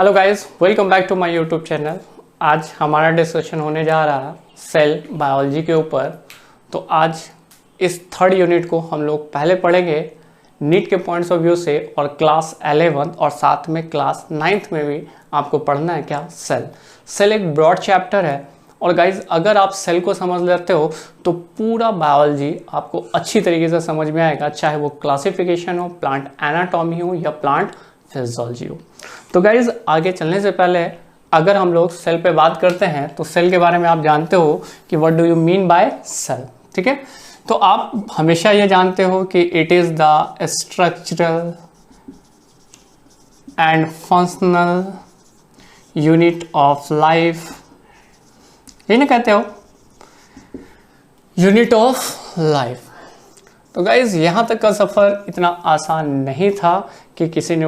Hello guys, welcome back to my YouTube channel. आज हमारा discussion होने जा रहा है सेल बायोलॉजी के ऊपर। तो आज इस थर्ड यूनिट को हम लोग पहले पढ़ेंगे नीट के पॉइंट्स ऑफ व्यू से, और क्लास 11 और साथ में क्लास 9th में भी आपको पढ़ना है क्या, सेल। सेल एक ब्रॉड चैप्टर है और गाइज अगर आप सेल को समझ लेते हो तो पूरा बायोलॉजी आपको अच्छी तरीके से समझ में आएगा, चाहे वो क्लासिफिकेशन हो, प्लांट एनाटॉमी हो या प्लांट फिजियोलॉजी हो। तो गाइज आगे चलने से पहले अगर हम लोग सेल पे बात करते हैं तो सेल के बारे में आप जानते हो कि what do you mean by cell, ठीक है। तो आप हमेशा ये जानते हो कि it is the structural and functional unit of life, ये ना कहते हो, यूनिट ऑफ लाइफ। तो गाइज यहाँ तक का सफ़र इतना आसान नहीं था कि किसी ने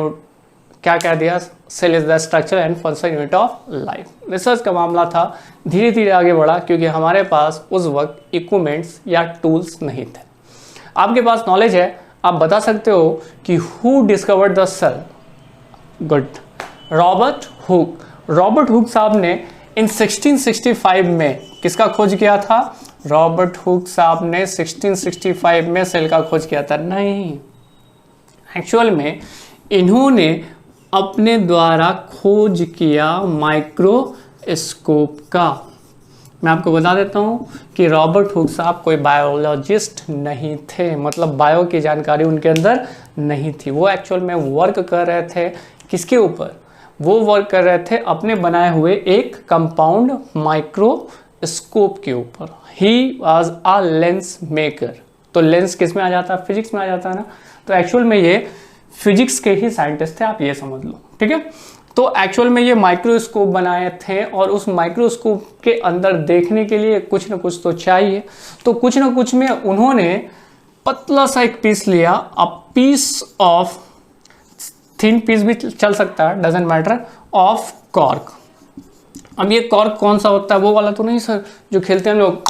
क्या कह दिया, cell is the structure and function unit of life. Research का मामला था, धीरे धीरे आगे बढ़ा क्योंकि हमारे पास उस वक्त इक्विपमेंट्स या टूल्स नहीं थे। आपके पास नॉलेज है, आप बता सकते हो कि who discovered the cell. Good, Robert Hooke. Robert Hooke साहब ने इन 1665 में किसका खोज किया था? रॉबर्ट हुक साहब ने 1665 में सेल का खोज किया था? नहीं, एक्चुअल में इन्होंने अपने द्वारा खोज किया माइक्रोस्कोप का। मैं आपको बता देता हूँ कि रॉबर्ट हुक साहब कोई बायोलॉजिस्ट नहीं थे, मतलब बायो की जानकारी उनके अंदर नहीं थी। वो एक्चुअल में वर्क कर रहे थे किसके ऊपर? वो वर्क कर रहे थे अपने बनाए हुए एक कंपाउंड माइक्रोस्कोप के ऊपर। He was a lens maker. तो लेंस किस में आ जाता है? फिजिक्स में आ जाता है ना। तो एक्चुअल में ये फिजिक्स के ही साइंटिस्ट थे, आप ये समझ लो, ठीक है। तो एक्चुअल में ये माइक्रोस्कोप बनाए थे और उस माइक्रोस्कोप के अंदर देखने के लिए कुछ ना कुछ तो चाहिए। तो कुछ ना कुछ में उन्होंने पतला सा एक पीस लिया, a piece of, thin piece भी चल सकता है, डजेंट मैटर, ऑफ कॉर्क। अब ये कॉर्क कौन सा होता है? वो वाला तो नहीं सर जो खेलते हैं लोग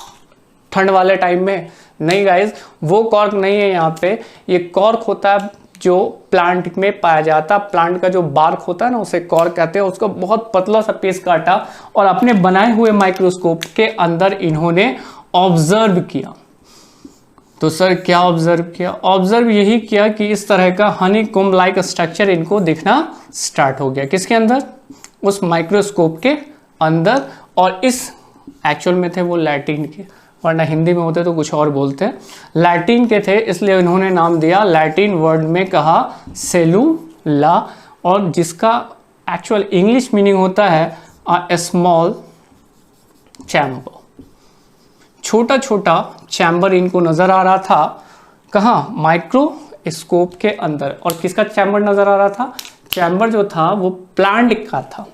ठंड वाले टाइम में, नहीं गाइज, वो कॉर्क नहीं है यहाँ पे। ये कॉर्क होता है जो प्लांट में पाया जाता है। प्लांट का जो बार्क होता है ना, उसे कॉर्क कहते हैं। उसको बहुत पतला सा पीस काटा और अपने बनाए हुए माइक्रोस्कोप के अंदर इन्होंने ऑब्जर्व किया। तो सर क्या ऑब्जर्व किया? ऑब्जर्व यही किया कि इस तरह का हनी कोम्ब लाइक स्ट्रक्चर इनको दिखना स्टार्ट हो गया। किसके अंदर? उस माइक्रोस्कोप के अंदर। और इस एक्चुअल में थे वो लैटिन के, वरना हिंदी में होते तो कुछ और बोलते हैं। लैटिन के थे, इसलिए इन्होंने नाम दिया, लैटिन वर्ड में कहा सेलुला, और जिसका एक्चुअल इंग्लिश मीनिंग होता है अ स्मॉल चैम्बर। छोटा छोटा चैम्बर इनको नजर आ रहा था। कहाँ? माइक्रोस्कोप के अंदर। और किसका चैम्बर नजर आ रहा था? चैम्बर जो था वो प्लांट का था।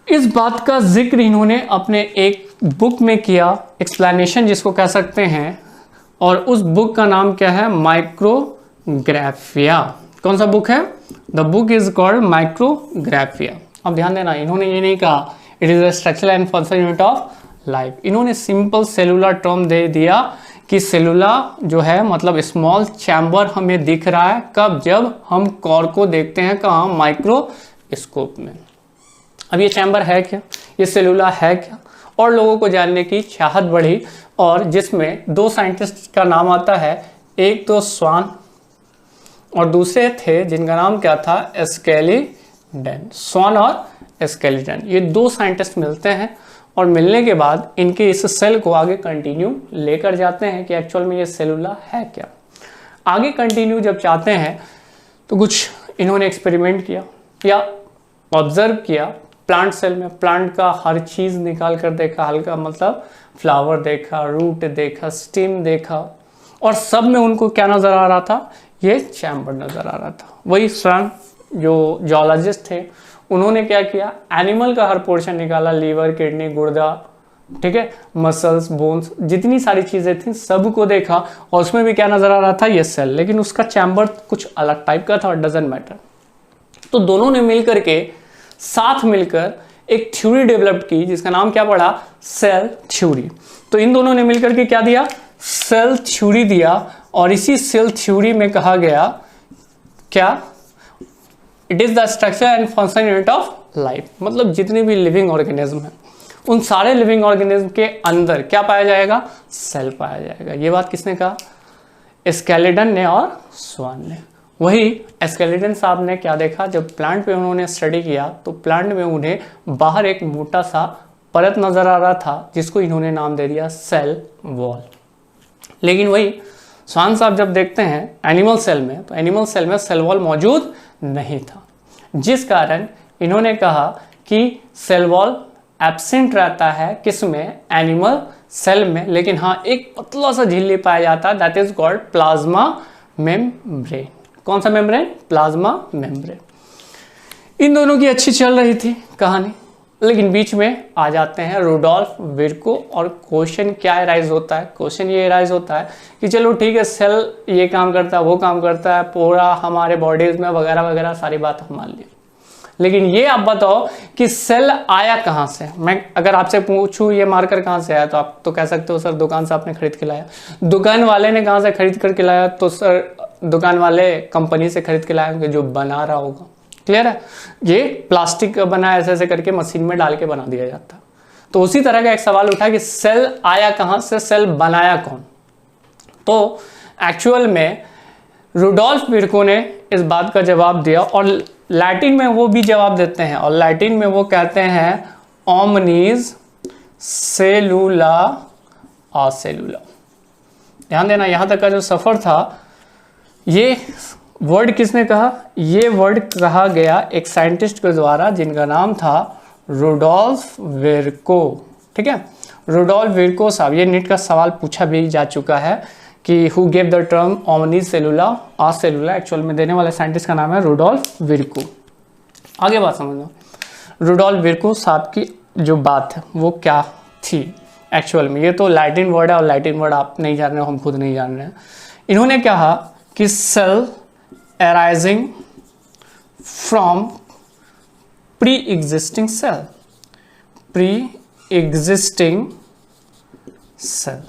इस बात का जिक्र इन्होंने अपने एक बुक में किया, एक्सप्लेनेशन जिसको कह सकते हैं, और उस बुक का नाम क्या है? माइक्रोग्राफिया। कौन सा बुक है? The book is called Micrographia. अब ध्यान देना, इन्होंने ये नहीं कहा it is a structural and functional unit of life. इन्होंने सिंपल सेलुलर टर्म दे दिया कि सेलुला जो है मतलब स्मॉल चैम्बर हमें दिख रहा है। कब? जब हम कॉर्क को देखते हैं। कहाँ? माइक्रोस्कोप में। अब ये चैम्बर है क्या, ये सेलुला है क्या, और लोगों को जानने की चाहत बढ़ी, और जिसमें दो साइंटिस्ट का नाम आता है। एक तो स्वान और दूसरे थे जिनका नाम क्या था? स्केलिडन। स्वान और स्केलिडन, ये दो साइंटिस्ट मिलते हैं और मिलने के बाद इनके इस सेल को आगे कंटिन्यू लेकर जाते हैं कि एक्चुअल में ये सेलुला है क्या। आगे कंटिन्यू जब चाहते हैं तो कुछ इन्होंने एक्सपेरिमेंट किया या ऑब्जर्व किया प्लांट सेल में। प्लांट का हर चीज निकाल कर देखा, हल्का मतलब फ्लावर देखा, रूट देखा, स्टेम देखा, और सब में उनको क्या नजर आ रहा था? ये चैम्बर नजर आ रहा था। वही स्वान जो जूलॉजिस्ट थे, उन्होंने क्या किया? एनिमल का हर पोर्शन निकाला, लीवर, किडनी, गुर्दा, ठीक है, मसल्स, बोन्स, जितनी सारी चीजें थी सबको देखा, और उसमें भी क्या नजर आ रहा था? ये सेल, लेकिन उसका चैम्बर कुछ अलग टाइप का था, डजंट मैटर। तो दोनों ने मिलकर के साथ मिलकर एक थ्योरी डेवलप की जिसका नाम क्या पड़ा? Cell theory. तो इन दोनों ने मिलकर के क्या दिया? सेल थ्योरी दिया। और इसी सेल थ्योरी में कहा गया क्या? It is the structure and function unit of life, मतलब जितनी भी लिविंग ऑर्गेनिज्म है उन सारे लिविंग ऑर्गेनिज्म के अंदर क्या पाया जाएगा, सेल पाया जाएगा। ये बात किसने कहा, स्केलेटन ने और स्वान ने। वही स्केलेटन साहब ने क्या देखा, जब प्लांट पे उन्होंने स्टडी किया तो प्लांट में उन्हें बाहर एक मोटा सा परत नजर आ रहा था जिसको इन्होंने नाम दे दिया सेल वॉल। लेकिन वही स्वान साहब जब देखते हैं एनिमल सेल में, तो एनिमल सेल में सेल वॉल मौजूद नहीं था, जिस कारण इन्होंने कहा कि सेल वॉल एब्सेंट रहता है किसमें, एनिमल सेल में, लेकिन हाँ एक पतला सा झिल्ली पाया जाता है, that is called plasma membrane. कौन सा मेम्ब्रेन, प्लाज्मा मेम्ब्रेन। इन दोनों की अच्छी चल रही थी कहानी, लेकिन बीच में आ जाते हैं रुडोल्फ विर्को और क्वेश्चन क्या एराइज होता है, क्वेश्चन ये एराइज होता है कि चलो ठीक है सेल ये काम करता है वो काम करता है पूरा हमारे बॉडीज में वगैरह वगैरह सारी बात हम मान ली, लेकिन ये आप बताओ कि सेल आया कहाँ से। मैं अगर आपसे पूछूं ये मार्कर कहाँ से आया तो आप तो कह सकते हो सर दुकान से आपने खरीद के लाया। दुकान वाले ने कहाँ से खरीद करके लाया, तो सर दुकान वाले कंपनी से खरीद के लाएंगे जो बना रहा होगा। क्लियर है, ये प्लास्टिक का बना ऐसे ऐसे करके मशीन में डाल के बना दिया जाता। तो उसी तरह का एक सवाल उठा कि सेल आया कहाँ से, सेल बनाया कौन। तो एक्चुअल में रुडोल्फ विर्को ने इस बात का जवाब दिया और लैटिन में वो भी जवाब देते हैं, और लैटिन में वो कहते हैं ओमनीज सेलुला आसेलुला। ध्यान देना, यहाँ तक का जो सफ़र था, ये वर्ड किसने कहा, ये वर्ड कहा गया एक साइंटिस्ट के द्वारा जिनका नाम था रुडोल्फ विर्को। ठीक है, रुडोल्फ विर्को साहब, ये नीट का सवाल पूछा भी जा चुका है कि हु गेव द टर्म ओमनीज सेलुला आसेलुला, एक्चुअल में देने वाले साइंटिस्ट का नाम है रुडोल्फ विर्को। आगे बात समझना, रुडोल्फ विर्को साहब की जो बात है वो क्या थी एक्चुअल में। ये तो लैटिन वर्ड है और लैटिन वर्ड आप नहीं जान रहे हो, हम खुद नहीं जान रहे हैं। इन्होंने कहा कि cell arising from pre-existing cell, pre-existing cell।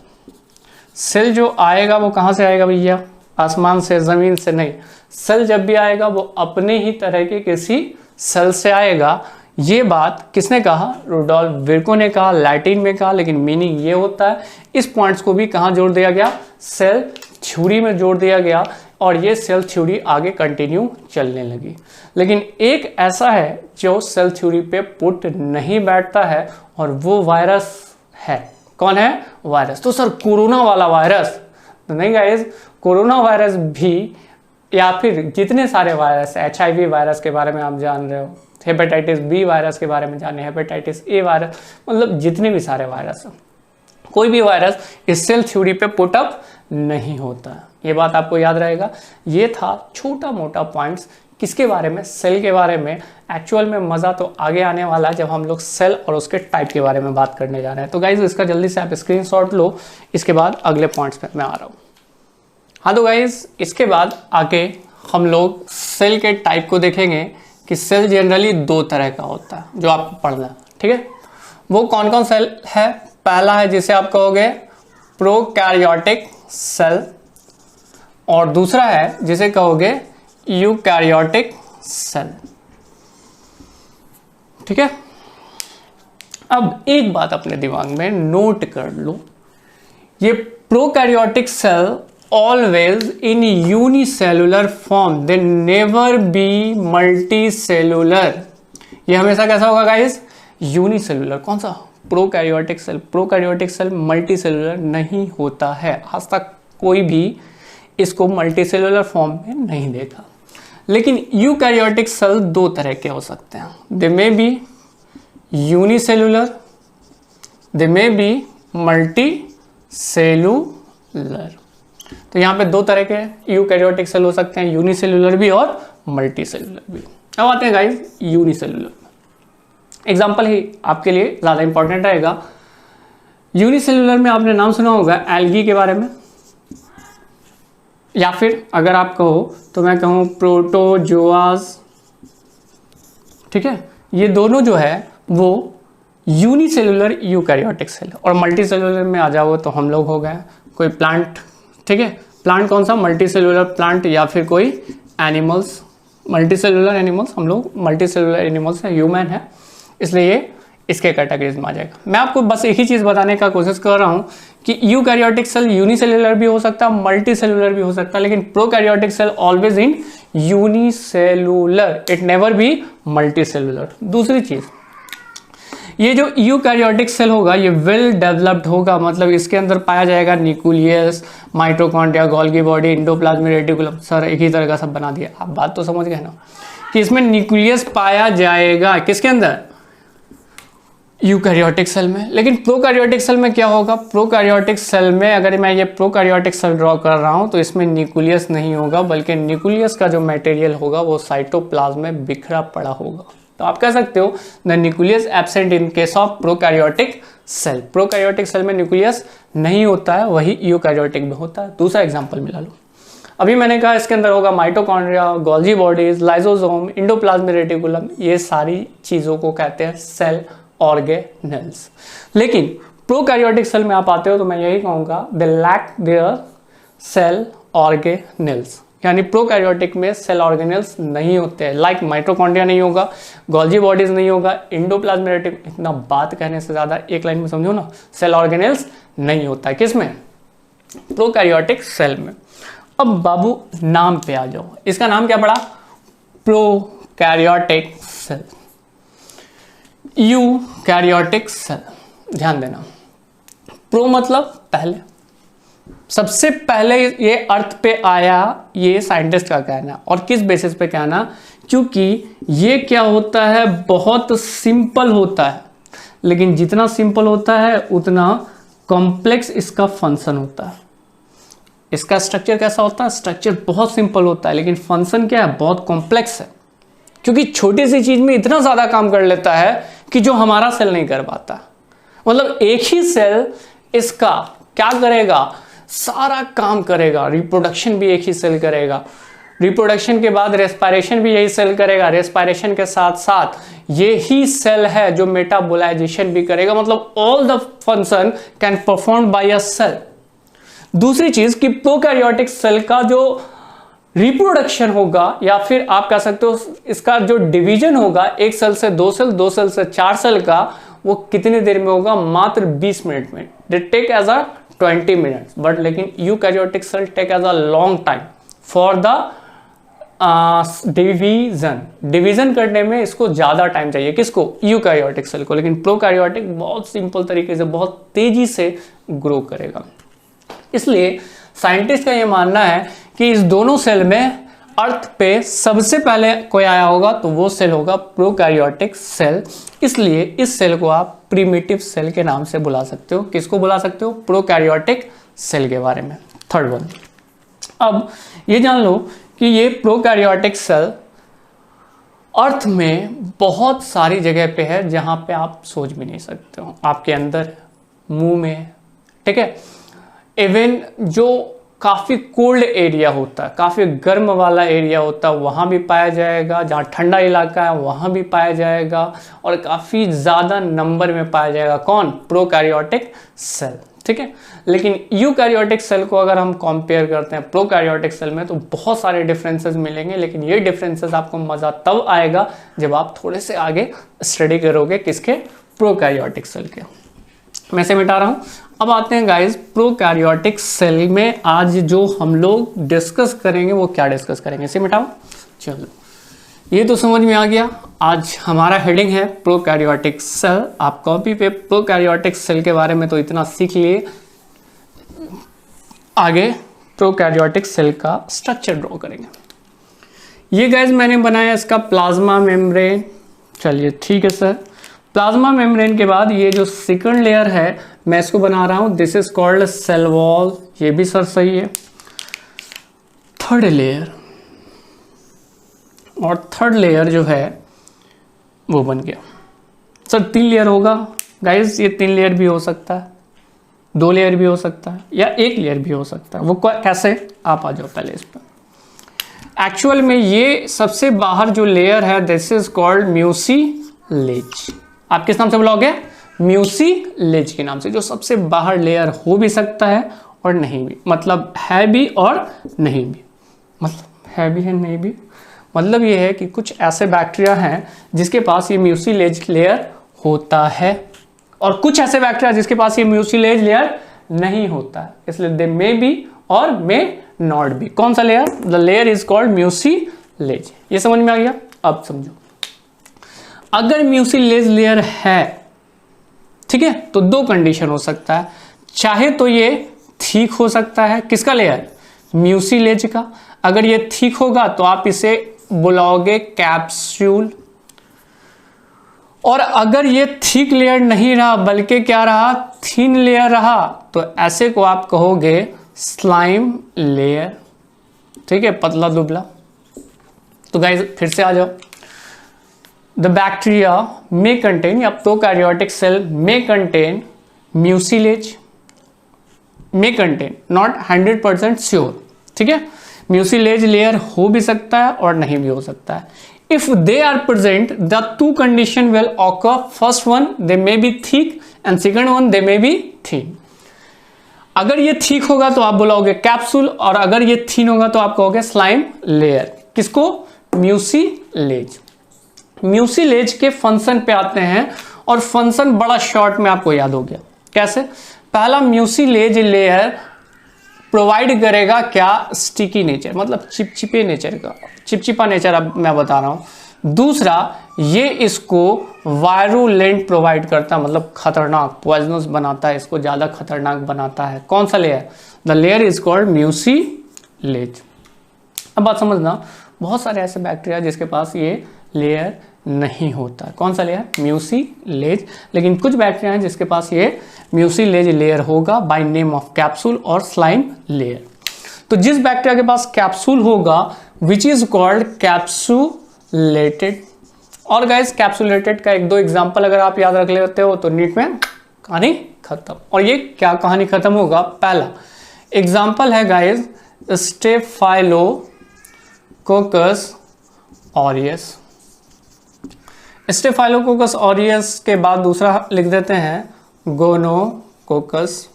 Cell जो आएगा वो कहाँ से आएगा भैया, आसमान से ज़मीन से नहीं। सेल जब भी आएगा वो अपने ही तरह के किसी सेल से आएगा। ये बात किसने कहा, रुडोल्फ विर्को ने कहा, लैटिन में कहा, लेकिन मीनिंग ये होता है। इस पॉइंट्स को भी कहाँ जोड़ दिया गया, सेल थ्योरी में जोड़ दिया गया, और ये सेल थ्योरी आगे कंटिन्यू चलने लगी। लेकिन एक ऐसा है जो सेल थ्योरी पे पुट नहीं बैठता है और वो वायरस है। कौन है, वायरस। तो सर कोरोना वाला वायरस तो नहीं गाइस, कोरोना वायरस भी या फिर जितने सारे वायरस, HIV वायरस के बारे में आप जान रहे हो, हेपेटाइटिस B वायरस के बारे में जाने, हेपेटाइटिस A वायरस, मतलब जितने भी सारे वायरस हैं, कोई भी वायरस इस सेल थ्योरी पे पुटअप नहीं होता। ये बात आपको याद रहेगा। ये था छोटा मोटा पॉइंट्स किसके बारे में, सेल के बारे में। एक्चुअल में मज़ा तो आगे आने वाला है जब हम लोग सेल और उसके टाइप के बारे में बात करने जा रहे हैं। तो गाइज इसका जल्दी से आप स्क्रीनशॉट लो, इसके बाद अगले पॉइंट्स पे मैं आ रहा हूँ। हाँ तो गाइज इसके बाद आके हम लोग सेल के टाइप को देखेंगे कि सेल जनरली दो तरह का होता है जो आपको पढ़ना है। ठीक है, वो कौन कौन सेल है। पहला है जिसे आप कहोगे प्रोकैरियोटिक सेल, और दूसरा है जिसे कहोगे यूकैरियोटिक सेल। ठीक है, अब एक बात अपने दिमाग में नोट कर लो, ये prokaryotic cell always in unicellular form, they never be multicellular. ये हमेशा कैसा होगा गाइस, यूनिसेलुलर। कौन सा, prokaryotic cell. Prokaryotic cell multicellular नहीं होता है, आज तक कोई भी इसको मल्टीसेलुलर फॉर्म में नहीं देखा। लेकिन यूकैरियोटिक सेल दो तरह के हो सकते हैं, they may be unicellular, they may be multicellular. तो यहाँ पे दो तरह के यूकैरियोटिक सेल हो सकते हैं, यूनिसेलुलर भी और मल्टीसेलुलर भी। अब आते हैं गाइस यूनिसेलुलर। एग्जाम्पल ही आपके लिए ज़्यादा इंपॉर्टेंट रहेगा। यूनिसेलुलर में आपने नाम सुना होगा एल्गी के बारे में, या फिर अगर आप कहो तो मैं कहूँ प्रोटोजोआज। ठीक है, ये दोनों जो है वो यूनिसेलुलर यूकैरियोटिक सेल। और मल्टीसेलुलर में आ जाओ तो हम लोग हो गए कोई प्लांट। ठीक है, प्लांट कौन सा, मल्टीसेलुलर प्लांट, या फिर कोई एनिमल्स। मल्टी सेलुलर एनिमल्स, हम लोग मल्टी सेलुलर एनिमल्स हैं, ह्यूमन है, इसलिए ये इसके कैटेगरीज में आ जाएगा। मैं आपको बस एक ही चीज़ बताने का कोशिश कर रहा हूँ कि यूकैरियोटिक सेल यूनिसेलुलर भी हो सकता है, मल्टी सेलुलर भी हो सकता है, लेकिन prokaryotic cell always in unicellular, it never be multicellular. दूसरी चीज़, ये जो यूकैरियोटिक सेल होगा ये वेल डेवलप्ड होगा, मतलब इसके अंदर पाया जाएगा nucleus, mitochondria, Golgi body, endoplasmic reticulum. Sir एक ही तरह का सब बना दिया, आप बात तो समझ गए ना कि इसमें न्यूक्लियस पाया जाएगा किसके अंदर, यूकैरियोटिक सेल में। लेकिन प्रोकैरियोटिक सेल में क्या होगा, प्रोकैरियोटिक सेल में अगर मैं ये प्रोकैरियोटिक सेल ड्रॉ कर रहा हूं तो इसमें न्यूक्लियस नहीं होगा, बल्कि न्यूक्लियस का जो मटेरियल होगा वो साइटोप्लाज्म में बिखरा पड़ा होगा। तो आप कह सकते हो the nucleus absent in case of prokaryotic cell. Prokaryotic cell में न्यूक्लियस नहीं होता है, वही यूकैरियोटिक में होता है। दूसरा एग्जाम्पल मिला लो, अभी मैंने कहा इसके अंदर होगा mitochondria, Golgi bodies, lysosome, endoplasmic reticulum, ये सारी चीजों को कहते हैं सेल ऑर्गेनेल्स। लेकिन प्रोकैरियोटिक सेल में आप आते हो तो मैं यही कहूंगा they lack their cell organelles, यानी प्रोकैरियोटिक में सेल ऑर्गेनेल्स नहीं होते हैं। लाइक माइटोकॉन्ड्रिया नहीं होगा, गोल्गी बॉडीज नहीं होगा, एंडोप्लाज्मिक रेटिकुलम, इतना बात कहने से ज्यादा एक लाइन में समझो ना, सेल ऑर्गेनेल्स नहीं होता है किसमें, प्रोकैरियोटिक सेल में। अब बाबू नाम पे आ जाओ, इसका नाम क्या पड़ा, प्रोकैरियोटिक सेल, यूकैरियोटिक सेल। ध्यान देना, प्रो मतलब पहले, सबसे पहले ये अर्थ पे आया, ये साइंटिस्ट का कहना। और किस बेसिस पे कहना, क्योंकि ये क्या होता है, बहुत सिंपल होता है, लेकिन जितना सिंपल होता है उतना कॉम्प्लेक्स इसका फंक्शन होता है। इसका स्ट्रक्चर कैसा होता है, स्ट्रक्चर बहुत सिंपल होता है, लेकिन फंक्शन क्या है, बहुत कॉम्प्लेक्स है, क्योंकि छोटी सी चीज में इतना ज्यादा काम कर लेता है कि जो हमारा सेल नहीं कर पाता। मतलब एक ही सेल इसका क्या करेगा, सारा काम करेगा। रिप्रोडक्शन भी एक ही सेल करेगा, रिप्रोडक्शन के बाद रेस्पिरेशन भी यही सेल करेगा, रेस्पिरेशन के साथ साथ यही सेल है जो मेटाबोलाइजेशन भी करेगा। मतलब all the function can perform by a cell. दूसरी चीज कि प्रोकैरियोटिक सेल का जो रिप्रोडक्शन होगा, या फिर आप कह सकते हो इसका जो डिवीजन होगा, एक सेल से दो सेल, दो सेल से चार सेल का, वो कितनी देर में होगा, मात्र 20 मिनट में। They take as a 20 minutes, but लेकिन eukaryotic cell take as a long time for the division करने में इसको ज्यादा टाइम चाहिए, किसको, यूकैरियोटिक सेल को। लेकिन प्रोकैरियोटिक बहुत सिंपल तरीके से, बहुत तेजी से ग्रो करेगा। इसलिए साइंटिस्ट का यह मानना है कि इस दोनों सेल में अर्थ पे सबसे पहले कोई आया होगा तो वो सेल होगा प्रोकैरियोटिक सेल। इसलिए इस सेल को आप प्रिमिटिव सेल के नाम से बुला सकते हो। किसको बुला सकते हो, प्रोकैरियोटिक सेल के बारे में। थर्ड वन, अब ये जान लो कि ये प्रोकैरियोटिक सेल अर्थ में बहुत सारी जगह पे है जहां पे आप सोच भी नहीं सकते हो। आपके अंदर, मुंह में, ठीक है, इवन जो काफ़ी कोल्ड एरिया होता है, काफ़ी गर्म वाला एरिया होता है, वहाँ भी पाया जाएगा। जहाँ ठंडा इलाका है वहाँ भी पाया जाएगा, और काफ़ी ज़्यादा नंबर में पाया जाएगा। कौन, प्रोकैरियोटिक सेल, ठीक है। लेकिन यूकैरियोटिक सेल को अगर हम कंपेयर करते हैं प्रोकैरियोटिक सेल में तो बहुत सारे डिफरेंसेस मिलेंगे, लेकिन ये डिफरेंसेस आपको मज़ा तब आएगा जब आप थोड़े से आगे स्टडी करोगे, किसके, प्रोकैरियोटिक सेल के। मैं से मिटा रहा हूँ। अब आते हैं गाइस प्रोकैरियोटिक सेल में आज जो हम लोग डिस्कस करेंगे वो क्या डिस्कस करेंगे, इसे मिटाओ। चलो, ये तो समझ में आ गया। आज हमारा हेडिंग है प्रोकैरियोटिक सेल। आप कॉपी पे प्रोकैरियोटिक सेल के बारे में तो इतना सीख लिए, आगे प्रोकैरियोटिक सेल का स्ट्रक्चर ड्रॉ करेंगे। ये गाइस मैंने बनाया इसका प्लाज्मा मेम्ब्रेन। चलिए ठीक है सर, प्लाज्मा मेम्ब्रेन के बाद ये जो सेकंड लेयर है मैं इसको बना रहा हूं, this is called cell wall. ये भी सर सही है। थर्ड लेयर, और थर्ड लेयर जो है वो बन गया। सर 3 लेयर होगा गाइस, ये 3 लेयर भी हो सकता है, 2 लेयर भी हो सकता है, या 1 लेयर भी हो सकता है। वो कैसे, आप आ जाओ पहले इस पर। एक्चुअल में ये सबसे बाहर जो लेयर है दिस इज कॉल्ड म्यूसिलेज। आप किस नाम से बुलाओगे, म्यूसिलेज के नाम से। जो सबसे बाहर लेयर हो भी सकता है और नहीं भी, मतलब है भी और नहीं भी, मतलब है भी है नहीं भी, मतलब ये है कि कुछ ऐसे बैक्टीरिया हैं जिसके पास ये म्यूसिलेज लेयर होता है और कुछ ऐसे बैक्टीरिया जिसके पास ये म्यूसिलेज लेयर नहीं होता है, इसलिए दे मे बी और मे नॉट बी। कौन सा layer? The layer is called mucilage. ये समझ में आ गया? अब समझो, अगर म्यूसिलेज लेयर है, ठीक है, तो दो कंडीशन हो सकता है। चाहे तो ये थिक हो सकता है, किसका लेयर? म्यूसिलेज का। अगर ये थिक होगा तो आप इसे बुलाओगे कैप्सूल, और अगर ये थिक लेयर नहीं रहा बल्कि क्या रहा? थिन लेयर रहा, तो ऐसे को आप कहोगे स्लाइम लेयर, ठीक है, पतला दुबला। तो गाइस फिर से आ जाओ, द बैक्टीरिया मे कंटेन, या prokaryotic cell may contain mucilage, may contain, not 100% sure, ठीक है। म्यूसिलेज लेयर हो भी सकता है और नहीं भी हो सकता है। If they are present, the two condition will occur. First one, they may be thick, and second one, they may be thin. अगर ये थिक होगा तो आप बुलाओगे कैप्सूल, और अगर ये थिन होगा तो आप कहोगे स्लाइम लेयर। किसको? म्यूसिलेज। म्यूसिलेज के फंक्शन पे आते हैं, और फंक्शन बड़ा शॉर्ट में आपको याद हो गया। कैसे? पहला, म्यूसिलेज लेयर प्रोवाइड करेगा क्या? स्टिकी नेचर, मतलब चिपचिपे नेचर का, चिपचिपा नेचर अब मैं बता रहा हूं। दूसरा, ये इसको वायरुलेंट प्रोवाइड करता है, मतलब खतरनाक, पॉइजनस बनाता है, इसको ज्यादा खतरनाक बनाता है। कौन सा layer? The layer is called mucilage. अब बात समझना, बहुत सारे ऐसे बैक्टीरिया जिसके पास ये लेयर नहीं होता है। कौन सा लेयर? म्यूसिलेज। लेकिन कुछ बैक्टीरिया हैं जिसके पास ये म्यूसिलेज लेयर होगा बाय नेम ऑफ कैप्सूल और स्लाइम लेयर। तो जिस बैक्टीरिया के पास कैप्सूल होगा विच इज कॉल्ड कैप्सुलेटेड। और गाइस कैप्सुलेटेड का एक दो एग्जांपल अगर आप याद रख लेते हो तो नीट में कहानी खत्म। और ये क्या कहानी खत्म होगा? पहला एग्जांपल है guys staphylococcus aureus. Staphylococcus aureus के बाद दूसरा लिख देते हैं गोनोकोकस,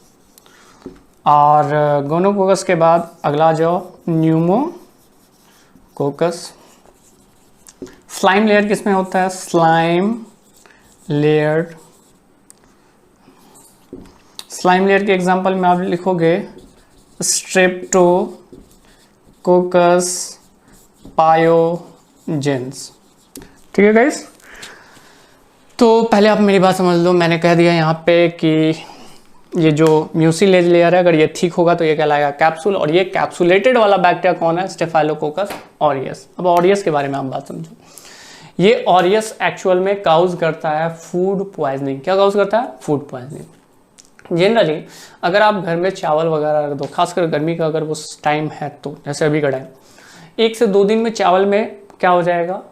और गोनोकोकस के बाद अगला जाओ न्यूमोकोकस। स्लाइम लेयर किसमें होता है? Slime layer. स्लाइम लेयर के एग्जांपल में आप लिखोगे स्ट्रेप्टोकोकस पायोजेंस। ठीक है गाइस, तो पहले आप मेरी बात समझ लो। मैंने कह दिया यहाँ पे कि ये जो म्यूसिलेज लेयर है अगर ये ठीक होगा तो ये कहलाएगा कैप्सूल, और ये कैप्सुलेटेड वाला बैक्टीरिया कौन है? Staphylococcus aureus. अब ऑरियस के बारे में आप बात समझो। ये ऑरियस एक्चुअल में काउज करता है फूड पॉइजनिंग। क्या काउज करता है? Food poisoning. जनरली अगर आप घर में चावल वगैरह रख दो, खासकर गर्मी का अगर वो टाइम है तो, जैसे अभी का टाइम, 1 से 2 दिन में चावल में क्या हो जाएगा?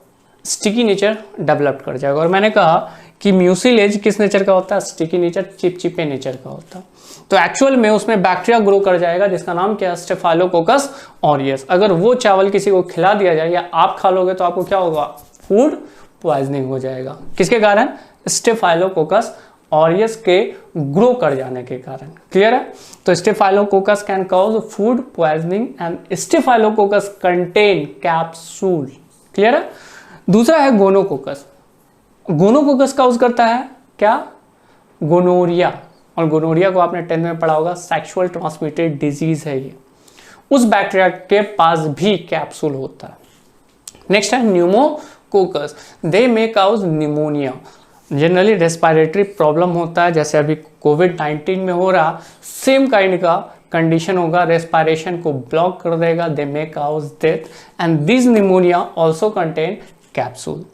स्टिकी नेचर डेवलप कर जाएगा। और मैंने कहा कि म्यूसिलेज किस नेचर का होता है? स्टिकी नेचर, चिपचिपे नेचर का होता है। तो एक्चुअल में उसमें बैक्टीरिया ग्रो कर जाएगा जिसका नाम क्या है? Staphylococcus aureus. अगर वो चावल किसी को खिला दिया जाए या आप खा लोगे तो आपको क्या होगा? फूड पॉइजनिंग हो जाएगा। किसके कारण? स्टेफाइलोकोकस ऑरियस के ग्रो कर जाने के कारण। क्लियर है? तो staphylococcus can cause food poisoning and staphylococcus contain capsule. Clear है? दूसरा है गोनोकोकस। गोनोकोकस काउज करता है क्या? गोनोरिया। और गोनोरिया को आपने 10th में पढ़ा होगा, सेक्सुअल ट्रांसमिटेड डिजीज है ये। उस बैक्टीरिया के पास भी कैप्सूल होता है। नेक्स्ट है pneumococcus. They may cause pneumonia. Generally respiratory problem होता है, जैसे अभी कोविड-19 में हो रहा, सेम काइंड का कंडीशन होगा, रेस्पिरेशन को ब्लॉक कर देगा। They may cause death and this pneumonia also contain capsule.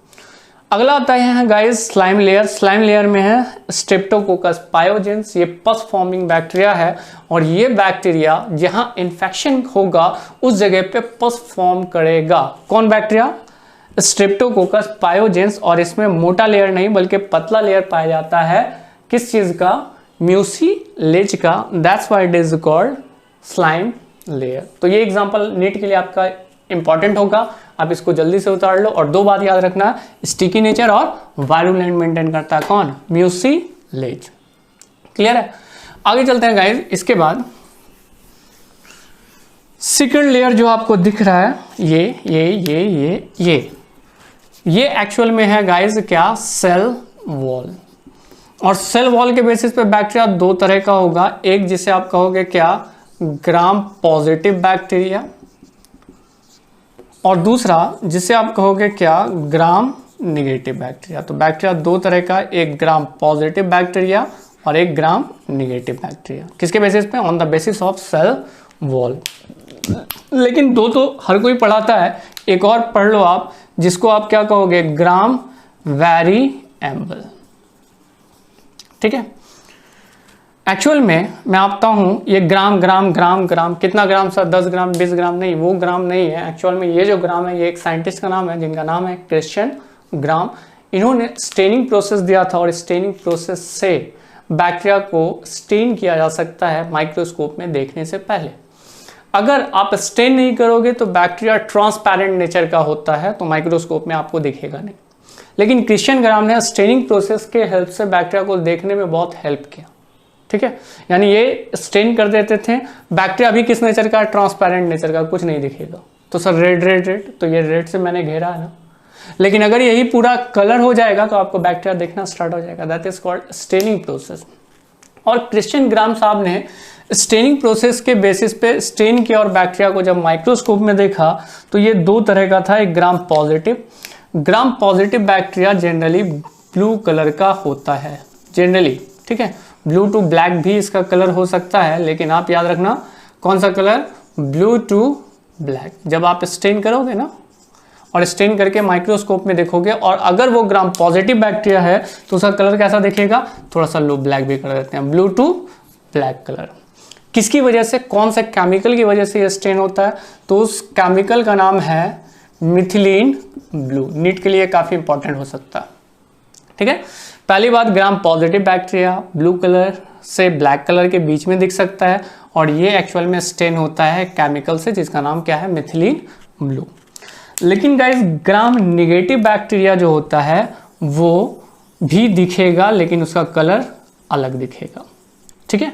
अगला आता है guys slime layer. Slime layer में है स्ट्रेप्टोकोकस पायोजेंस। ये पस फॉर्मिंग बैक्टीरिया है, और ये बैक्टीरिया जहां इन्फेक्शन होगा उस जगह पे पस फॉर्म करेगा। कौन बैक्टीरिया? Streptococcus pyogenes. और इसमें मोटा लेयर नहीं बल्कि पतला लेयर पाया जाता है। किस चीज का? म्यूसिलेज का। That's why it is called slime layer. तो ये एग्जांपल नीट के लिए आपका इंपॉर्टेंट होगा, आप इसको जल्दी से उतार लो। और 2 बात याद रखना, स्टिकी नेचर और वायरुलेंट मेंटेन करता है कौन? म्यूसिलेज। क्लियर है? आगे चलते हैं गाइस। इसके बाद सेकंड लेयर जो आपको दिख रहा है ये एक्चुअल में है गाइस क्या, सेल वॉल। और सेल वॉल के बेसिस पे बैक्टीरिया दो तरह का होगा, एक जिसे आप कहोगे क्या, ग्राम पॉजिटिव बैक्टीरिया, और दूसरा जिसे आप कहोगे क्या, ग्राम निगेटिव बैक्टीरिया। तो बैक्टीरिया दो तरह का, एक ग्राम पॉजिटिव बैक्टीरिया और एक ग्राम निगेटिव बैक्टीरिया। किसके बेसिस पे, on the basis of cell wall. लेकिन दो तो हर कोई पढ़ाता है, एक और पढ़ लो आप, जिसको आप क्या कहोगे, ग्राम वेरिएबल। ठीक है, एक्चुअल में मैं आपता हूं ये ग्राम ग्राम ग्राम ग्राम, कितना ग्राम सर, 10 ग्राम 20 ग्राम, नहीं वो ग्राम नहीं है। एक्चुअल में ये जो ग्राम है ये एक साइंटिस्ट का नाम है जिनका नाम है क्रिश्चियन ग्राम। इन्होंने स्टेनिंग प्रोसेस दिया था और स्टेनिंग प्रोसेस से बैक्टीरिया को स्टेन किया जा सकता है माइक्रोस्कोप में देखने से पहले। अगर आप स्टेन नहीं करोगे तो बैक्टीरिया ट्रांसपेरेंट नेचर का होता है, तो माइक्रोस्कोप में आपको दिखेगा नहीं। लेकिन क्रिश्चियन ग्राम ने स्टेनिंग प्रोसेस के हेल्प से बैक्टीरिया को देखने में बहुत हेल्प किया। ठीक है, यानी ये स्टेन कर देते थे, बैक्टीरिया भी किस नेचर का, ट्रांसपेरेंट नेचर का, कुछ नहीं दिखेगा। तो सर रेड रेड रेड, तो ये रेड से मैंने घेरा है ना। लेकिन अगर यही पूरा कलर हो जाएगा तो आपको बैक्टीरिया देखना स्टार्ट हो जाएगा, that is called staining process. और क्रिश्चियन ग्राम साहब ने स्टेनिंग प्रोसेस के बेसिस पे स्टेन किया और बैक्टीरिया को जब माइक्रोस्कोप में देखा तो ये दो तरह का था, एक ग्राम पॉजिटिव। ग्राम positive bacteria generally blue colour का होता है, जनरली। ठीक है, ब्लू टू ब्लैक भी इसका कलर हो सकता है, लेकिन आप याद रखना कौन सा कलर, ब्लू टू ब्लैक। जब आप स्टेन करोगे ना और स्टेन करके माइक्रोस्कोप में देखोगे, और अगर वो ग्राम पॉजिटिव बैक्टीरिया है तो उसका कलर कैसा दिखेगा, थोड़ा सा लो ब्लैक भी कर देते हैं, ब्लू टू ब्लैक कलर। किसकी वजह से, कौन सा केमिकल की वजह से ये स्टेन होता है, तो उस केमिकल का नाम है मिथिलीन ब्लू। नीट के लिए काफी इंपॉर्टेंट हो सकता है। ठीक है, पहली बात, ग्राम पॉजिटिव बैक्टीरिया ब्लू कलर से ब्लैक कलर के बीच में दिख सकता है, और ये एक्चुअल में स्टेन होता है केमिकल से जिसका नाम क्या है, मिथिलीन ब्लू। लेकिन गाइस ग्राम निगेटिव बैक्टीरिया जो होता है वो भी दिखेगा, लेकिन उसका कलर अलग दिखेगा। ठीक है,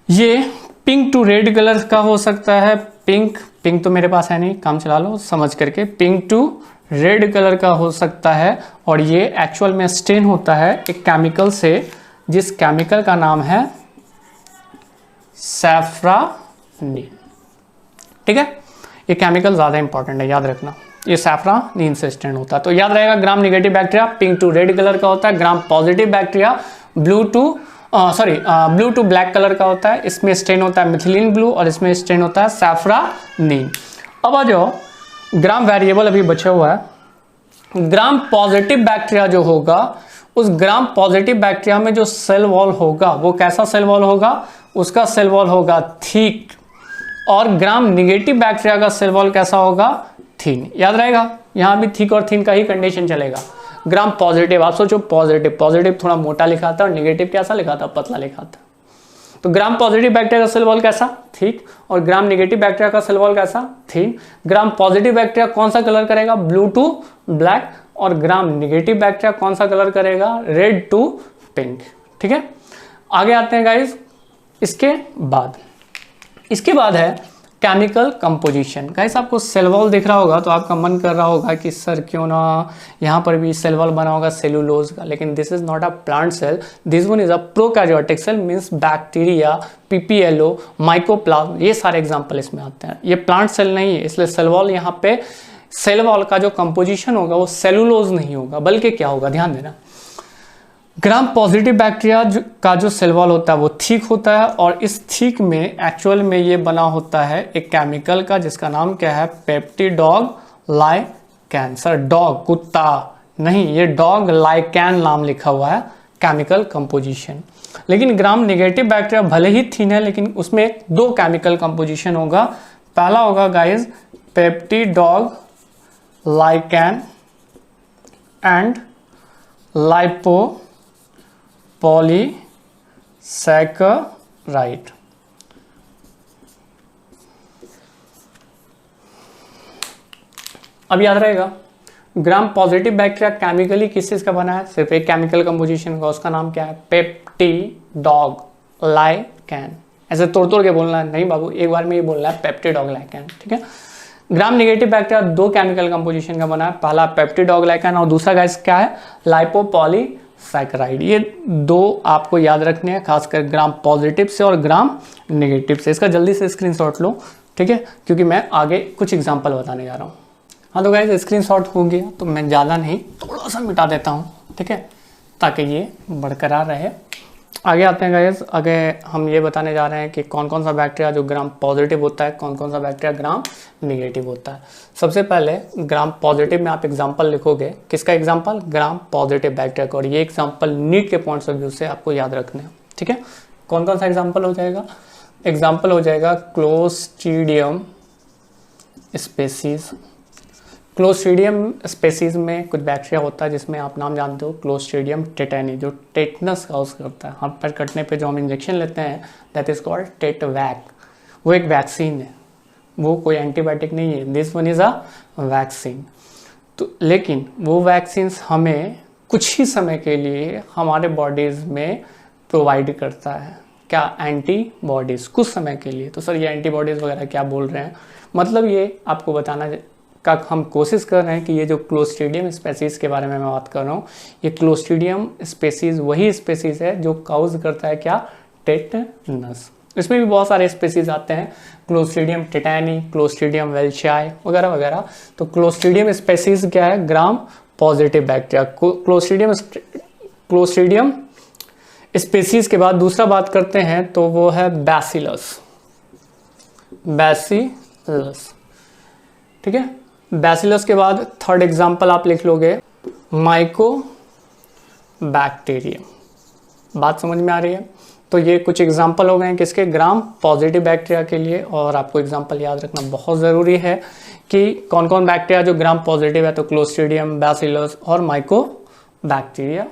ये पिंक टू रेड कलर का हो सकता है, पिंक तो मेरे पास है नहीं, काम चला लो समझ करके, पिंक टू रेड कलर का हो सकता है, और ये एक्चुअल में स्टेन होता है एक केमिकल से, जिस केमिकल का नाम है सैफ्रानीन। ठीक है, ये केमिकल ज्यादा इंपॉर्टेंट है, याद रखना, ये सैफ्रानीन से स्टेन होता है। तो याद रहेगा, gram negative bacteria pink to red colour का होता है, gram positive bacteria blue to black colour का होता है। इसमें स्टेन होता है मिथिलीन ब्लू और इसमें स्टेन होता है सैफ्रानीन। अब आ जाओ, ग्राम वेरिएबल अभी बचा हुआ है। ग्राम पॉजिटिव बैक्टीरिया जो होगा, उस ग्राम पॉजिटिव बैक्टीरिया में जो सेल वॉल होगा वो कैसा सेल वॉल होगा, उसका सेल वॉल होगा थिक, और ग्राम निगेटिव बैक्टीरिया का सेल वॉल कैसा होगा, थिन। याद रहेगा, यहां भी थिक और थिन का ही कंडीशन चलेगा। ग्राम पॉजिटिव, आप सोचो पॉजिटिव थोड़ा मोटा लिखा था और निगेटिव कैसा लिखा था, पतला लिखा था। तो ग्राम पॉजिटिव बैक्टीरिया का सेल वॉल कैसा, थिक, और ग्राम निगेटिव बैक्टीरिया का सेल वॉल कैसा, थिन। ग्राम पॉजिटिव बैक्टीरिया कौन सा कलर करेगा, ब्लू टू ब्लैक, और ग्राम निगेटिव बैक्टीरिया कौन सा कलर करेगा, रेड टू पिंक। ठीक है, आगे आते हैं गाइस। इसके बाद है केमिकल कंपोजिशन। गाइस आपको सेल वॉल दिख रहा होगा तो आपका मन कर रहा होगा कि सर क्यों ना यहाँ पर भी सेल वॉल बना होगा सेलुलोज का, लेकिन this is not a plant cell, this one is a prokaryotic cell, means bacteria, PPLO, mycoplasm, ये सारे एग्जांपल इसमें आते हैं। ये प्लांट सेल नहीं है, इसलिए सेल वॉल यहाँ पे, सेल वॉल का जो कंपोजिशन होगा वो सेलुलोज नहीं होगा, बल्कि क्या होगा, ध्यान देना, ग्राम पॉजिटिव बैक्टीरिया का जो सेल वॉल होता है वो थिक होता है, और इस थिक में एक्चुअल में ये बना होता है एक केमिकल का जिसका नाम क्या है, पेप्टिडोग्लाइकैन। सर डॉग कुत्ता नहीं, ये डॉग्लाइकैन नाम लिखा हुआ है केमिकल कंपोजिशन। लेकिन ग्राम निगेटिव बैक्टीरिया भले ही थिन है, लेकिन उसमें दो केमिकल कंपोजिशन होगा। पहला होगा गाइज पेप्टिडोग्लाइकैन एंड लाइपोपॉलीसैकेराइड। अब याद रहेगा, ग्राम पॉजिटिव बैक्टीरिया केमिकली किस चीज का बना है, सिर्फ एक केमिकल कंपोजिशन का, उसका नाम क्या है, पेप्टिडोग्लाइकैन ऐसे तोड़ तोड़ के बोलना है नहीं बाबू, एक बार में ही बोलना है पेप्टिडोग्लाइकन, ठीक है। ग्राम नेगेटिव बैक्टीरिया दो केमिकल कंपोजिशन का बना है, पहला पेप्टिडोग्लाइकन और दूसरा गाइस क्या है, लाइपोपॉलीसैकेराइड। ये दो आपको याद रखने हैं, खासकर ग्राम पॉजिटिव से और ग्राम नेगेटिव से। इसका जल्दी से स्क्रीनशॉट लो, ठीक है, क्योंकि मैं आगे कुछ एग्जांपल बताने जा रहा हूँ। हाँ तो गाइस स्क्रीनशॉट हो गया, तो मैं ज़्यादा नहीं थोड़ा सा मिटा देता हूँ, ठीक है, ताकि ये बरकरार रहे। आगे आते हैं गाइस, आगे हम ये बताने जा रहे हैं कि कौन कौन सा बैक्टीरिया जो ग्राम पॉजिटिव होता है, कौन कौन सा बैक्टीरिया ग्राम नेगेटिव होता है। सबसे पहले ग्राम पॉजिटिव में आप एग्जांपल लिखोगे, किसका एग्जांपल, ग्राम पॉजिटिव बैक्टीरिया का, और ये एग्जांपल नीट के पॉइंट्स ऑफ व्यू से आपको याद रखने हैं, ठीक है। कौन कौन सा एग्जाम्पल हो जाएगा, एग्जाम्पल हो जाएगा क्लोस्ट्रीडियम स्पेसीज। क्लोस्ट्रीडियम स्पेसीज में कुछ बैक्टीरिया होता है जिसमें आप नाम जानते हो, क्लोस्ट्रीडियम टेटानी, जो टेटनस काउज करता है। हाथ पैर कटने पे जो हम इंजेक्शन लेते हैं दैट इज कॉल्ड टेटवैक, वो एक वैक्सीन है, वो कोई एंटीबायोटिक नहीं है, this one is a vaccine. तो लेकिन वो वैक्सीन्स हमें कुछ ही समय के लिए हमारे बॉडीज में प्रोवाइड करता है, क्या, एंटीबॉडीज, कुछ समय के लिए। तो सर ये एंटीबॉडीज वगैरह क्या बोल रहे हैं, मतलब ये आपको बताना का हम कोशिश कर रहे हैं कि ये जो क्लोस्ट्रीडियम स्पेसीज के बारे में मैं बात कर रहा हूँ, ये क्लोस्ट्रीडियम स्पेसीज वही स्पेसीज है जो काउज करता है क्या, टेटनस। इसमें भी बहुत सारे स्पेसीज आते हैं, क्लोस्ट्रीडियम टेटानी, क्लोस्ट्रीडियम वेल्चाई वगैरह वगैरह। तो क्लोस्ट्रीडियम स्पेसीज क्या है, gram positive bacteria. Clostridium species के बाद दूसरा बात करते हैं तो वो है बैसिलस, ठीक है। बैसिलस के बाद थर्ड एग्जांपल आप लिख लोगे माइकोबैक्टीरियम। बात समझ में आ रही है। तो ये कुछ एग्जांपल हो गए किसके, ग्राम पॉजिटिव बैक्टीरिया के लिए। और आपको एग्जांपल याद रखना बहुत ज़रूरी है कि कौन कौन बैक्टीरिया जो ग्राम पॉजिटिव है, तो क्लोस्ट्रीडियम, बैसिलस और माइकोबैक्टीरिया,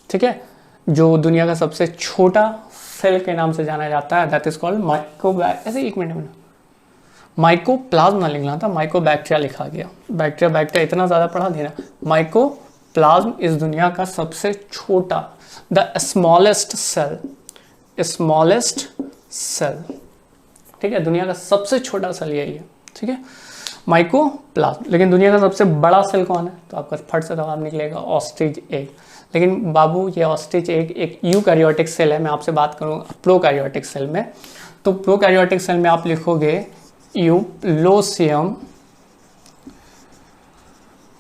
ठीक है। जो दुनिया का सबसे छोटा सेल के नाम से जाना जाता है दैट इज कॉल्ड ऐसे एक मिनट माइकोप्लाज्म लिखना था, माइकोबैक्टीरिया लिखा गया, बैक्टीरिया इतना ज़्यादा पढ़ा दिया ना। माइकोप्लाज्म इस दुनिया का सबसे छोटा, द स्मॉलेस्ट सेल, ठीक है, दुनिया का सबसे छोटा सेल यही है, ठीक है, माइकोप्लाज्म। लेकिन दुनिया का सबसे बड़ा सेल कौन है, तो आपका फट से जवाब निकलेगा ऑस्ट्रिच एग। लेकिन बाबू ये ऑस्ट्रिच एग एक यूकैरियोटिक सेल है, मैं आपसे बात करूँ प्रोकैरियोटिक सेल में। तो प्रोकैरियोटिक सेल में आप लिखोगे यूप्लोसियम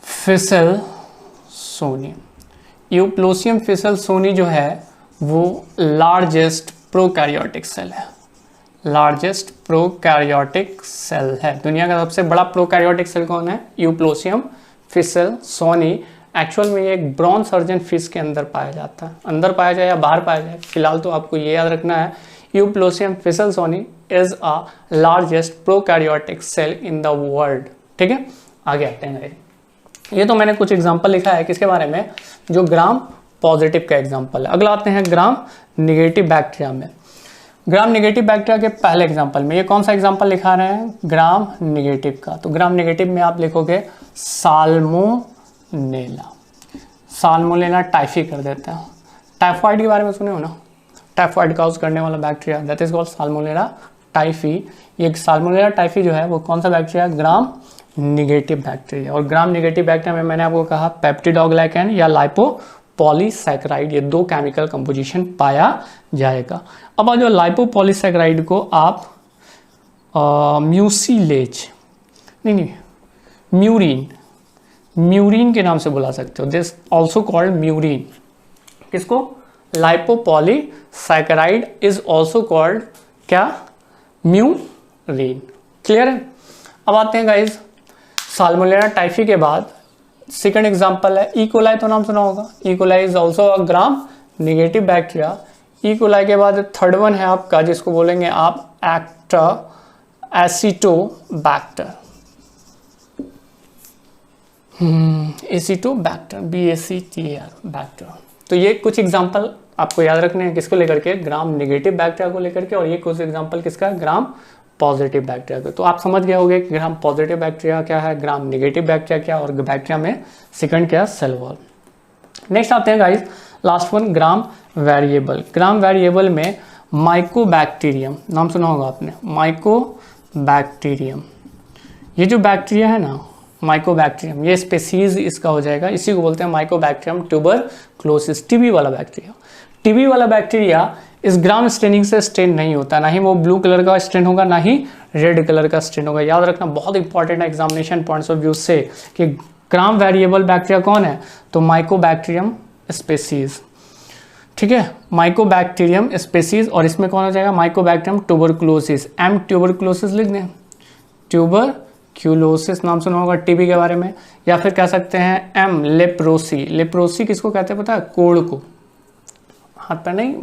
फिसेलसोनी। यूप्लोसियम फिसेलसोनी जो है वो लार्जेस्ट प्रोकैरियोटिक सेल है, लार्जेस्ट प्रोकैरियोटिक सेल है। दुनिया का सबसे बड़ा प्रोकैरियोटिक सेल कौन है, यूप्लोसियम फिसेलसोनी। एक्चुअल में ये एक ब्रॉन्ज सर्जन फिश के अंदर पाया जाता है, अंदर पाया जाए या बाहर पाया जाए, फिलहाल तो आपको ये याद रखना है यूप्लोसियम फिसेलसोनी is a largest prokaryotic cell in the world, ठीक है। आगे आते हैं, ये तो मैंने कुछ एग्जांपल लिखा है किसके बारे में, जो ग्राम पॉजिटिव का एग्जांपल है। अगला आते हैं ग्राम नेगेटिव बैक्टीरिया में। ग्राम नेगेटिव बैक्टीरिया के पहले एग्जांपल में ये कौन सा एग्जांपल लिखा रहे हैं, ग्राम नेगेटिव का। तो ग्राम नेगेटिव में आप लिखोगे साल्मोनेला टाइफी कर देते हैं। टाइफाइड के बारे में सुने हो ना, टाइफाइड काउज करने वाला bacteria that is called salmonella typhi. ये साल्मोनेला टाइफी जो है वो कौन सा बैक्टीरिया, ग्राम नेगेटिव बैक्टीरिया। और ग्राम नेगेटिव बैक्टीरिया में मैंने आपको कहा पेप्टिडोग्लाइकन या लाइपोपॉलीसैकेराइड, ये दो केमिकल कंपोजिशन पाया जाएगा। अब जो लाइपोपॉलीसैकेराइड को आप म्यूरिन के नाम से बुला सकते हो, दिस ऑल्सो कॉल्ड म्यूरिन। किसको, लाइपोपॉलीसैकेराइड इज ऑल्सो कॉल्ड क्या, म्यूरिन। क्लियर है। अब आते हैं गाइज साल्मोनेला टाइफी के बाद सेकंड एग्जांपल है इकोलाई, तो नाम सुना होगा। E coli is also a gram negative bacteria. E coli के बाद थर्ड वन है आपका जिसको बोलेंगे आप एसिटोबैक्टर, एसिटोबैक्टर, BACTER बैक्टर। तो ये कुछ एग्जांपल आपको याद रखने हैं किसको लेकर के, ग्राम नेगेटिव बैक्टीरिया को लेकर के। और ये कुछ एग्जांपल किसका, ग्राम पॉजिटिव बैक्टीरिया का। तो आप समझ गए होंगे कि ग्राम पॉजिटिव बैक्टीरिया क्या है, ग्राम नेगेटिव बैक्टीरिया क्या, और बैक्टीरिया में सेकंड क्या, सेल वॉल। नेक्स्ट आते हैं गाइस लास्ट वन, ग्राम वेरिएबल। ग्राम वेरिएबल में माइकोबैक्टीरियम, नाम सुना होगा आपने, माइकोबैक्टीरियम। ये जो बैक्टीरिया है ना माइकोबैक्टीरियम, ये स्पेसीज इसका हो जाएगा, इसी को बोलते हैं माइकोबैक्टीरियम ट्यूबरक्लोसिस, टीबी वाला बैक्टीरिया। टीबी वाला बैक्टीरिया इस ग्राम स्टेनिंग से स्टेन नहीं होता, ना ही वो ब्लू कलर का स्टेन होगा, ना ही रेड कलर का स्टेन होगा। याद रखना, बहुत इंपॉर्टेंट है एग्जामिनेशन पॉइंट्स ऑफ व्यू से कि ग्राम वेरिएबल बैक्टीरिया कौन है, तो माइकोबैक्टीरियम स्पेसीज। ठीक है, माइकोबैक्टीरियम स्पेसीज, और इसमें कौन हो जाएगा, माइकोबैक्टीरियम ट्यूबरक्लोसिस, एम ट्यूबरक्लोसिस लिख दें, ट्यूबरक्यूलोसिस नाम सुना होगा टीबी के बारे में, या फिर कह सकते हैं एम लेप्रोसी। लेप्रोसी किसको कहते हैं पता है, कोढ़ को, हाथ पैर नहीं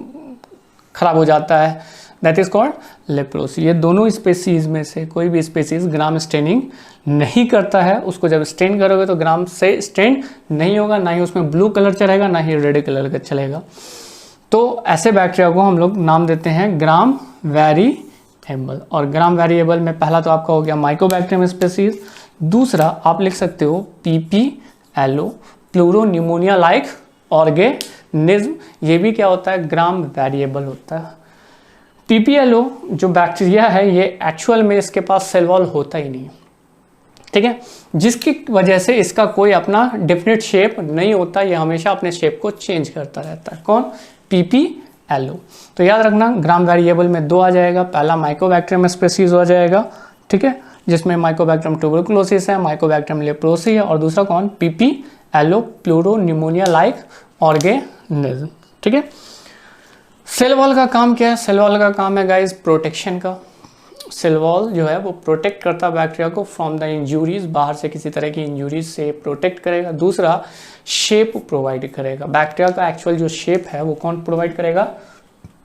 खराब हो जाता है, दैट इज कॉल्ड लेप्रोसी। ये दोनों स्पेसीज में से कोई भी स्पेसीज ग्राम स्टेनिंग नहीं करता है, उसको जब स्टेन करोगे तो ग्राम से स्टेन नहीं होगा, ना ही उसमें ब्लू कलर चलेगा, ना ही रेड कलर का चलेगा। तो ऐसे बैक्टीरिया को हम लोग नाम देते हैं ग्राम वेरिएबल। और ग्राम वेरिएबल में पहला तो आपका हो गया माइकोबैक्टीरियम स्पेसीज, दूसरा आप लिख सकते हो पीपीएलओ, प्लूरोन्यूमोनिया लाइक ऑर्गेनिज्म। ये भी क्या होता है, ग्राम वेरिएबल होता है। पीपीएलओ जो बैक्टीरिया है ये एक्चुअल में इसके पास सेल वॉल होता ही नहीं, ठीक है, जिसकी वजह से इसका कोई अपना डेफिनेट शेप नहीं होता, ये हमेशा अपने शेप को चेंज करता रहता है। कौन, पीपीएलओ। तो याद रखना ग्राम वेरिएबल में दो आ जाएगा, पहला माइकोबैक्टीरियम स्पेसीज हो जाएगा, ठीक है, जिसमें माइकोबैक्टीरियम ट्यूबरक्लोसिस है, माइकोबैक्टीरियम लेप्रोसी है, और दूसरा कौन, पीपीएलओ, प्लूरोन्यूमोनिया लाइक ऑर्गेनिज्म। ठीक है, सेल वॉल का काम क्या है, सेल वॉल का काम है गाइस प्रोटेक्शन का। सेल वॉल जो है वो प्रोटेक्ट करता है बैक्टीरिया को फ्रॉम द इंजूरीज, बाहर से किसी तरह की इंजूरीज से प्रोटेक्ट करेगा। दूसरा शेप प्रोवाइड करेगा, बैक्टीरिया का एक्चुअल जो शेप है वो कौन प्रोवाइड करेगा,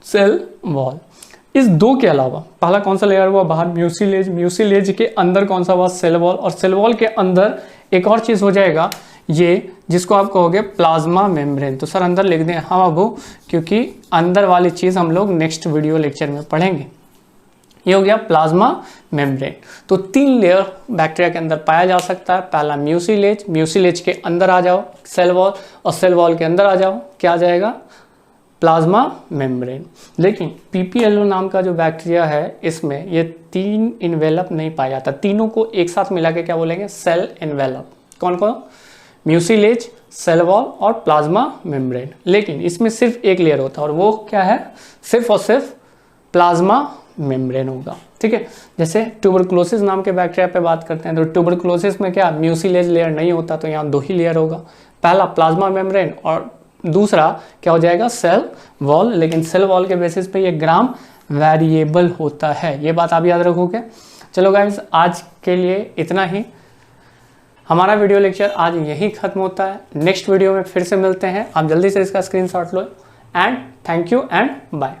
सेल वॉल। इस दो के अलावा पहला कौन सा लेयर हुआ बाहर, म्यूसिलेज, म्यूसिलेज के अंदर कौन सा हुआ, सेल वॉल, और सेल वॉल के अंदर एक और चीज हो जाएगा ये, जिसको आप कहोगे प्लाज्मा मेम्ब्रेन। तो सर अंदर लिख दें, हाँ बाबू, क्योंकि अंदर वाली चीज हम लोग नेक्स्ट वीडियो लेक्चर में पढ़ेंगे। ये हो गया प्लाज्मा मेम्ब्रेन। तो 3 लेयर बैक्टीरिया के अंदर पाया जा सकता है, पहला म्यूसिलेज, म्यूसिलेज के अंदर आ जाओ सेल वॉल, और सेल वॉल के अंदर आ जाओ क्या आ जाएगा, प्लाज्मा मेम्ब्रेन। लेकिन पीपीएलओ नाम का जो बैक्टीरिया है इसमें ये 3 इन्वेलप नहीं पाया जाता, तीनों को एक साथ मिला के क्या बोलेंगे, सेल इन्वेलप। कौन कौन, म्यूसिलेज, सेल वॉल और प्लाज्मा मेम्ब्रेन। लेकिन इसमें सिर्फ एक लेयर होता है और वो क्या है, सिर्फ और सिर्फ प्लाज्मा मेम्ब्रेन होगा। ठीक है, जैसे ट्यूबरक्लोसिस नाम के बैक्टीरिया पे बात करते हैं तो ट्यूबरक्लोसिस में क्या म्यूसिलेज लेयर नहीं होता, तो यहाँ 2 ही लेयर होगा, पहला प्लाज्मा मेम्ब्रेन और दूसरा क्या हो जाएगा, सेल वॉल। लेकिन सेल वॉल के बेसिस पे ये ग्राम वेरिएबल होता है, ये बात आप याद रखोगे। चलो गाइस, आज के लिए इतना ही, हमारा वीडियो लेक्चर आज यही खत्म होता है। नेक्स्ट वीडियो में फिर से मिलते हैं, आप जल्दी से इसका स्क्रीनशॉट लो। And thank you and bye.